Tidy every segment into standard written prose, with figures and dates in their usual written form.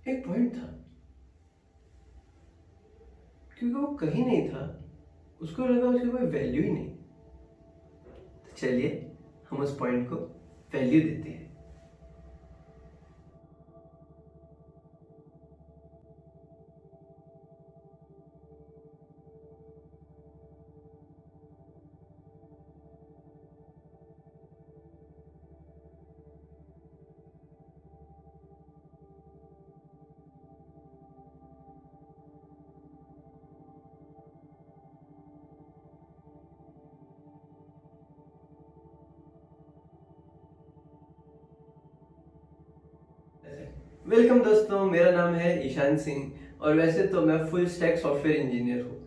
एक पॉइंट था, क्योंकि वो कहीं नहीं था, उसको लगा उसकी कोई वैल्यू ही नहीं। तो चलिए हम उस पॉइंट को वैल्यू देते हैं। वेलकम दोस्तों, मेरा नाम है ईशान सिंह और वैसे तो मैं फुल स्टैक सॉफ्टवेयर इंजीनियर हूँ,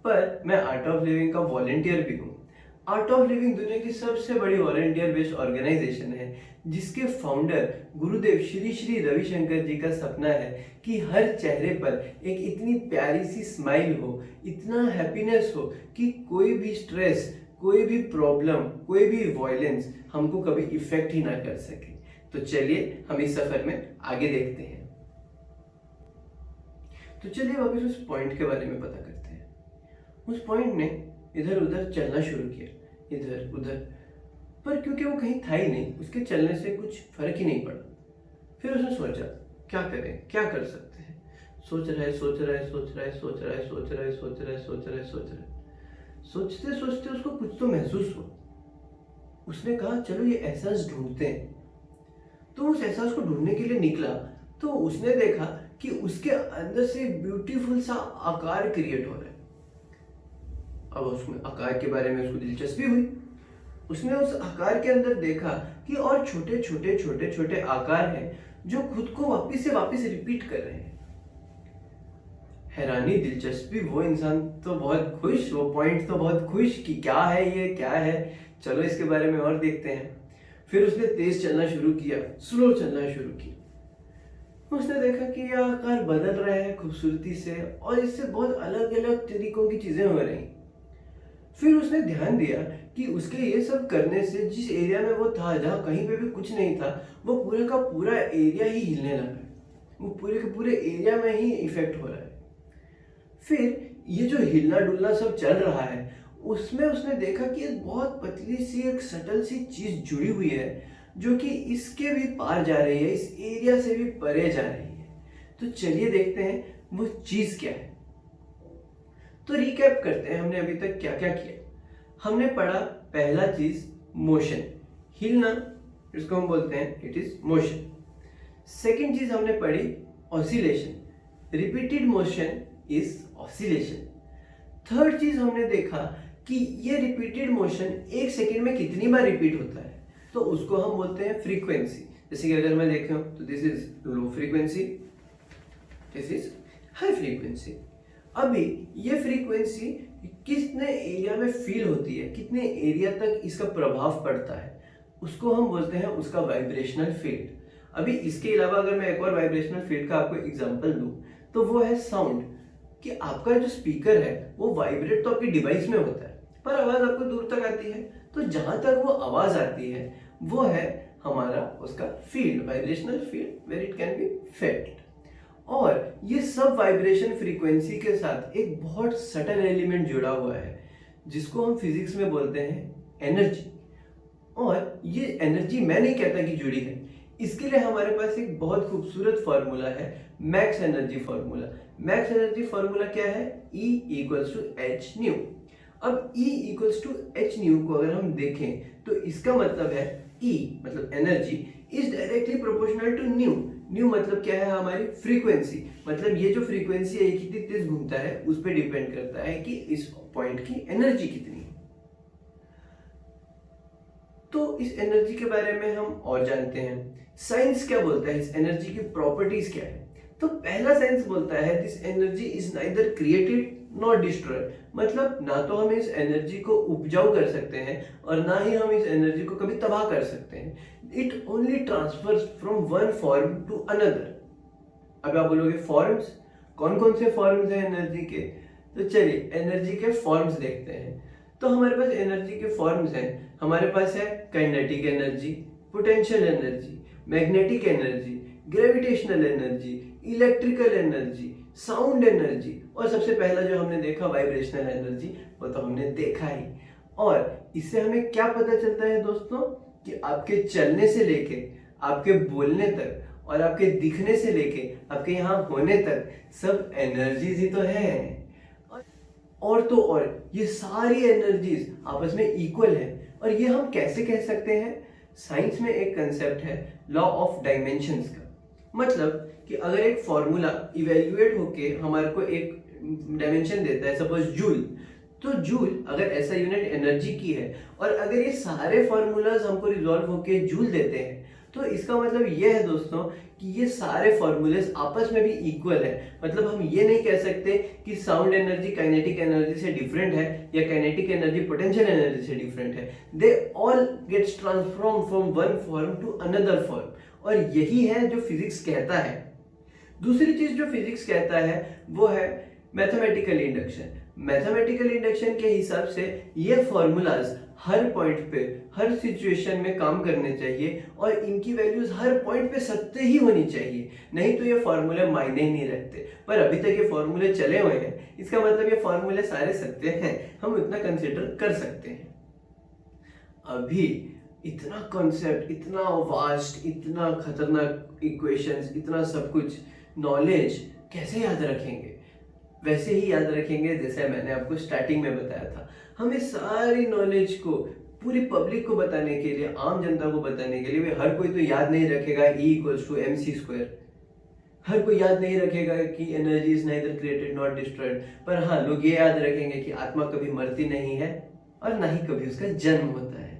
पर मैं आर्ट ऑफ लिविंग का वॉलेंटियर भी हूँ। आर्ट ऑफ लिविंग दुनिया की सबसे बड़ी वॉलेंटियर बेस्ड ऑर्गेनाइजेशन है, जिसके फाउंडर गुरुदेव श्री श्री रविशंकर जी का सपना है कि हर चेहरे पर एक इतनी प्यारी सी स्माइल हो, इतना हैप्पीनेस हो कि कोई भी स्ट्रेस, कोई भी प्रॉब्लम, कोई भी वॉयलेंस हमको कभी इफेक्ट ही ना कर सके। तो चलिए हम इस सफर में आगे देखते हैं। तो चलिए वापस उस पॉइंट के बारे में पता करते हैं। उस पॉइंट ने इधर उधर चलना शुरू किया, इधर उधर, पर क्योंकि वो कहीं था ही नहीं, उसके चलने से कुछ फर्क ही नहीं पड़ा। फिर उसने सोचा क्या करें, क्या कर सकते हैं। सोच रहा है, सोच रहा है, सोच रहा है, सोच रहा है, सोच रहा है, सोच रहा है, सोच रहा है, सोच रहा है। सोचते सोचते उसको कुछ तो महसूस हुआ। उसने कहा चलो ये एहसास ढूंढते हैं। तो उस एहसास को ढूंढने के लिए निकला, तो उसने देखा कि उसके अंदर से एक ब्यूटीफुल सा आकार क्रिएट हो रहा है। अब उसमें आकार के बारे में उसको दिलचस्पी हुई। उसने उस आकार के अंदर देखा कि और छोटे छोटे छोटे छोटे आकार हैं जो खुद को वापस से वापस रिपीट कर रहे हैं। हैरानी, दिलचस्पी, वो इंसान तो बहुत खुश, वो पॉइंट तो बहुत खुश कि क्या है ये, क्या है, चलो इसके बारे में और देखते हैं। फिर उसने तेज चलना शुरू किया, स्लो चलना शुरू किया। उसने देखा कि यह आकार बदल रहा है खूबसूरती से और इससे बहुत अलग अलग तरीकों की चीजें हो रही। फिर उसने ध्यान दिया कि उसके ये सब करने से जिस एरिया में वो था, जहाँ कहीं पे भी कुछ नहीं था, वो पूरे का पूरा एरिया ही हिलने लगा है। वो पूरे के पूरे एरिया में ही इफेक्ट हो रहा है। फिर ये जो हिलना डुलना सब चल रहा है, उसमें उसने देखा कि एक बहुत पतली सी, एक सटल सी चीज जुड़ी हुई है, जो कि इसके भी पार जा रही है, इस एरिया से भी परे जा रही है। तो चलिए देखते हैं वो चीज क्या है। तो रिकैप करते हैं हमने अभी तक क्या क्या किया। हमने पढ़ा पहला चीज मोशन, हिलना, इसको हम बोलते हैं इट इज मोशन। सेकेंड चीज हमने पढ़ी oscillation, repeated motion is oscillation. Third चीज हमने देखा कि ये रिपीटेड मोशन एक सेकेंड में कितनी बार रिपीट होता है, तो उसको हम बोलते हैं फ्रीक्वेंसी। जैसे कि अगर मैं देखूं तो this is low frequency, this is high frequency. अभी ये फ्रीक्वेंसी कितने एरिया में फील होती है, कितने एरिया तक इसका प्रभाव पड़ता है, उसको हम बोलते हैं उसका वाइब्रेशनल फील्ड। अभी इसके अलावा अगर मैं एक और वाइब्रेशनल फील्ड का आपको एग्जांपल दूं, तो वो है साउंड। कि आपका जो स्पीकर है वो वाइब्रेट तो आपकी डिवाइस में होता है, पर आवाज आपको दूर तक आती है। तो जहां तक वो आवाज आती है वो है हमारा उसका field, vibrational field, where it can be felt. और ये सब वाइब्रेशन फ्रीक्वेंसी के साथ एक बहुत सटल एलिमेंट जुड़ा हुआ है, जिसको हम फिजिक्स में बोलते हैं एनर्जी। और ये एनर्जी मैं नहीं कहता कि जुड़ी है, इसके लिए हमारे पास एक बहुत खूबसूरत फॉर्मूला है, max energy formula. Max energy formula क्या है? E equals to H nu. अब E equals to H nu को अगर हम देखें तो इसका मतलब है E मतलब energy is directly proportional to nu. Nu मतलब क्या है? हमारी फ्रीक्वेंसी। मतलब ये जो फ्रीक्वेंसी है कितनी तेज घूमता है उस पर डिपेंड करता है कि इस पॉइंट की एनर्जी कितनी है। तो इस एनर्जी के बारे में हम और जानते हैं। साइंस क्या बोलता है, इस एनर्जी की प्रॉपर्टीज क्या है? तो पहला साइंस बोलता है this energy is neither created not destroy. मतलब ना तो हम इस एनर्जी को उपजाऊ कर सकते हैं और ना ही हम इस एनर्जी को कभी तबाह कर सकते हैं। It only transfers from one form to another. अब आप बोलोगे फॉर्म्स, कौन कौन से फॉर्म्स हैं एनर्जी के? तो चलिए एनर्जी के फॉर्म्स देखते हैं। तो हमारे पास एनर्जी के फॉर्म्स हैं। हमारे पास है kinetic energy, potential energy, magnetic energy, gravitational energy, electrical energy, sound energy, और सबसे पहला जो हमने देखा वाइब्रेशनल एनर्जी, वो तो हमने देखा ही। और इससे हमें क्या पता चलता है दोस्तों कि आपके चलने से लेके आपके बोलने तक और आपके दिखने से लेके आपके यहाँ होने तक सब एनर्जीज ही तो है। और तो और ये सारी एनर्जीज आपस में इक्वल है। और ये हम कैसे कह सकते हैं? साइंस में एक कंसेप्ट है लॉ ऑफ डायमेंशंस का। मतलब कि अगर एक फॉर्मूला इवेल्युएट होके हमारे को एक डायमेंशन देता है, सपोज जूल, तो जूल अगर ऐसा यूनिट एनर्जी की है और अगर ये सारे फॉर्मूलाज हमको रिजॉल्व होके जूल देते हैं, तो इसका मतलब ये है दोस्तों कि ये सारे फॉर्मूलेस आपस में भी इक्वल है। मतलब हम ये नहीं कह सकते कि साउंड एनर्जी काइनेटिक एनर्जी से डिफरेंट है या काइनेटिक एनर्जी पोटेंशियल एनर्जी से डिफरेंट है। They all gets transform from one form to another form. और यही है जो फिजिक्स कहता है। दूसरी चीज जो फिजिक्स कहता है वो है मैथमेटिकल इंडक्शन। मैथमेटिकल इंडक्शन के हिसाब से ये फॉर्मूलाज हर पॉइंट पे हर सिचुएशन में काम करने चाहिए और इनकी वैल्यूज हर पॉइंट पे सत्य ही होनी चाहिए, नहीं तो ये फॉर्मूले मायने ही नहीं रखते। पर अभी तक ये फॉर्मूले चले हुए हैं, इसका मतलब ये फॉर्मूले सारे सत्य हैं, हम इतना कंसिडर कर सकते हैं। अभी इतना कॉन्सेप्ट, इतना वास्ट, इतना खतरनाक इक्वेशंस, इतना सब कुछ नॉलेज कैसे याद रखेंगे? वैसे ही याद रखेंगे जैसे मैंने आपको स्टार्टिंग में बताया था। हमें सारी नॉलेज को पूरी पब्लिक को बताने के लिए, आम जनता को बताने के लिए, हर कोई तो याद नहीं रखेगा E=mc²। हर कोई याद नहीं रखेगा कि energy is neither created not destroyed. पर हाँ, लोग ये याद रखेंगे कि आत्मा कभी मरती नहीं है और ना ही कभी उसका जन्म होता है।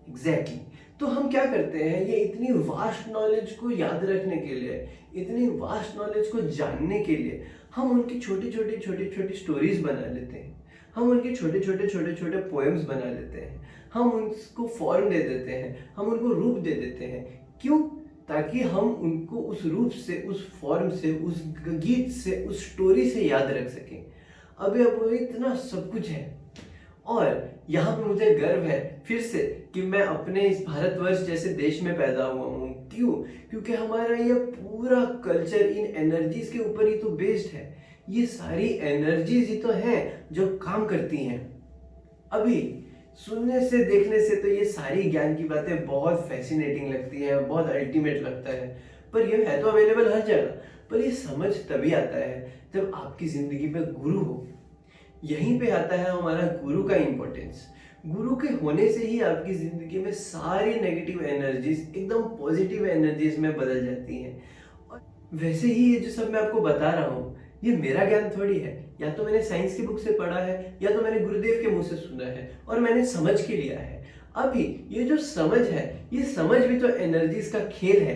एग्जैक्टली। तो हम क्या करते हैं, ये इतनी वास्ट नॉलेज को याद रखने के लिए, इतनी वास्ट नॉलेज को जानने के लिए हम उनकी छोटी छोटी स्टोरीज बना लेते हैं, हम उनके छोटे छोटे पोएम्स बना लेते हैं, हम उनको फॉर्म दे देते हैं, हम उनको रूप दे देते हैं। क्यों? ताकि हम उनको उस रूप से, उस फॉर्म से, उस गीत से, उस स्टोरी से याद रख सकें। अभी अब इतना सब कुछ है। और यहाँ पे मुझे गर्व है फिर से कि मैं अपने इस भारतवर्ष जैसे देश में पैदा हुआ हूँ। क्यों? क्योंकि हमारा ये पूरा कल्चर इन एनर्जीज के ऊपर ही तो बेस्ड है। ये सारी एनर्जीज ही तो हैं जो काम करती हैं। अभी सुनने से, देखने से तो ये सारी ज्ञान की बातें बहुत फैसिनेटिंग लगती हैं, बहुत अल्टीमेट लगता है। पर ये है तो अवेलेबल हर जगह। पर ये समझ तभी आता है जब आपकी जिंदगी में गुरु हो। यहीं पे आता है हमारा गुरु का इंपॉर्टेंस। गुरु के होने से ही आपकी जिंदगी में सारी नेगेटिव एनर्जीज एकदम पॉजिटिव एनर्जीज में बदल जाती हैं। और वैसे ही ये जो सब मैं आपको बता रहा हूँ, ये मेरा ज्ञान थोड़ी है। या तो मैंने साइंस की बुक से पढ़ा है या तो मैंने गुरुदेव के मुंह से सुना है और मैंने समझ के लिया है। अभी ये जो समझ है, ये समझ भी तो एनर्जीज का खेल है।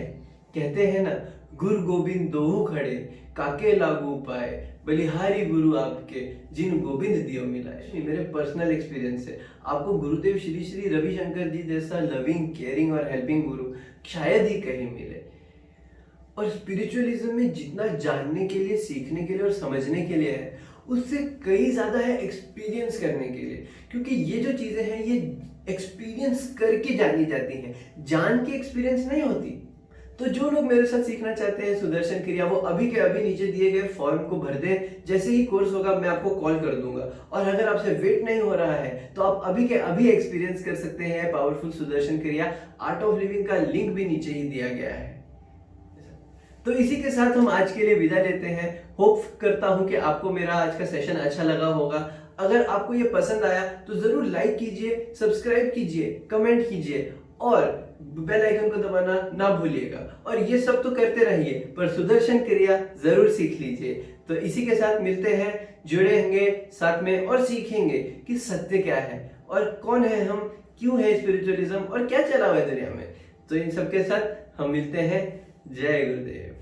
कहते हैं ना, गुरु गोविंद दोहु खड़े, काके लागू पाए, बलिहारी गुरु आपके, जिन गोविंद दियो मिलाए। मेरे पर्सनल एक्सपीरियंस से आपको गुरुदेव श्री श्री रविशंकर जी जैसा लविंग, केयरिंग और हेल्पिंग गुरु शायद ही कहीं मिले। और स्पिरिचुअलिज्म में जितना जानने के लिए, सीखने के लिए और समझने के लिए है, उससे कई ज्यादा है एक्सपीरियंस करने के लिए। क्योंकि ये जो चीजें हैं ये एक्सपीरियंस करके जानी जाती हैं, जान के एक्सपीरियंस नहीं होती। तो जो लोग मेरे साथ सीखना चाहते हैं सुदर्शन क्रिया, वो अभी के अभी नीचे दिए गए फॉर्म को भर दें। जैसे ही कोर्स होगा मैं आपको कॉल कर दूंगा। और अगर आपसे वेट नहीं हो रहा है तो आप अभी के अभी एक्सपीरियंस कर सकते हैं पावरफुल सुदर्शन क्रिया। आर्ट ऑफ लिविंग का लिंक भी नीचे ही दिया गया है। तो इसी के साथ हम आज के लिए विदा लेते हैं। होप करता हूं कि आपको मेरा आज का सेशन अच्छा लगा होगा। अगर आपको ये पसंद आया तो जरूर लाइक कीजिए, सब्सक्राइब कीजिए, कमेंट कीजिए और बेल आइकन को दबाना ना भूलिएगा। और ये सब तो करते रहिए, पर सुदर्शन क्रिया जरूर सीख लीजिए। तो इसी के साथ मिलते हैं, जुड़े रहेंगे साथ में और सीखेंगे कि सत्य क्या है और कौन है हम, क्यों है स्पिरिचुअलिज्म और क्या चला हुआ है दुनिया में। तो इन सब के साथ हम मिलते हैं। जय गुरुदेव।